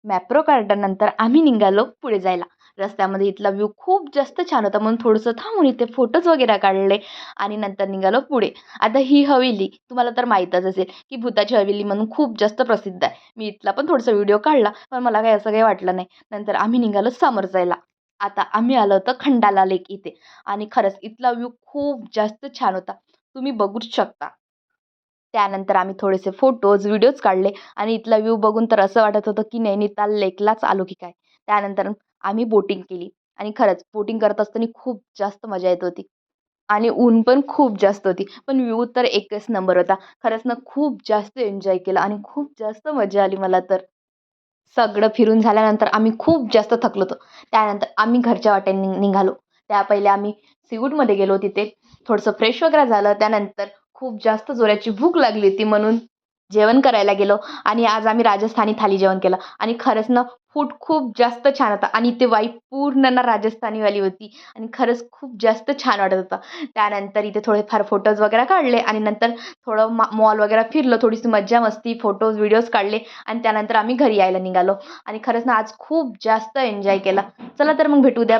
मॅप्रो काढल्यानंतर आम्ही निघालो पुढे जायला. रस्त्यामध्ये इथला व्ह्यू खूप जास्त छान होता म्हणून थोडंसं थांबून इथे फोटोज वगैरे काढले आणि नंतर निघालो पुढे. आता ही हवेली तुम्हाला तर माहीतच असेल, की भुताची हवेली म्हणून खूप जास्त प्रसिद्ध आहे. मी इथला पण थोडासा व्हिडिओ काढला, पण मला काही असं काही वाटलं नाही. नंतर आम्ही निघालो समोर जायला. आता आम्ही आलो होतो खंडाला लेक इथे आणि खरंच इथला व्ह्यू खूप जास्त छान होता. तुम्ही बघूच शकता. त्यानंतर आम्ही थोडेसे फोटोज, व्हिडिओज काढले आणि इथला व्ह्यू बघून तर असं वाटत होतं, की नैनिताल लेकलाच आलो की काय. त्यानंतर आम्ही बोटिंग केली आणि खरंच बोटिंग करत असताना खूप जास्त मजा येत होती आणि ऊन पण खूप जास्त होती. पण व्ह्यू तर एकच नंबर होता. खरंच ना खूप जास्त एन्जॉय केला आणि खूप जास्त मजा आली मला तर. सगळं फिरून झाल्यानंतर आम्ही खूप जास्त थकलो होतो. त्यानंतर आम्ही घरच्या वाटेने निघालो. त्या पहिले आम्ही सीवूडमध्ये गेलो. तिथे थोडंसं फ्रेश वगैरे झालं. त्यानंतर खूप जास्त जोराची भूक लागली होती म्हणून जेवण करायला गेलो आणि आज आम्ही राजस्थानी थाली जेवण केलं आणि खरंच ना फूड खूप जास्त छान होता आणि ते वाइब पूर्ण ना राजस्थानीवाली होती आणि खरंच खूप जास्त छान वाटत होतं. त्यानंतर इथे थोडेफार फोटोज वगैरे काढले आणि नंतर थोडं मॉल वगैरे फिरलो. थोडीशी मज्जा मस्ती, फोटोज, व्हिडिओज काढले आणि त्यानंतर आम्ही घरी यायला निघालो आणि खरंच ना आज खूप जास्त एन्जॉय केला. चला तर मग भेटू उद्या.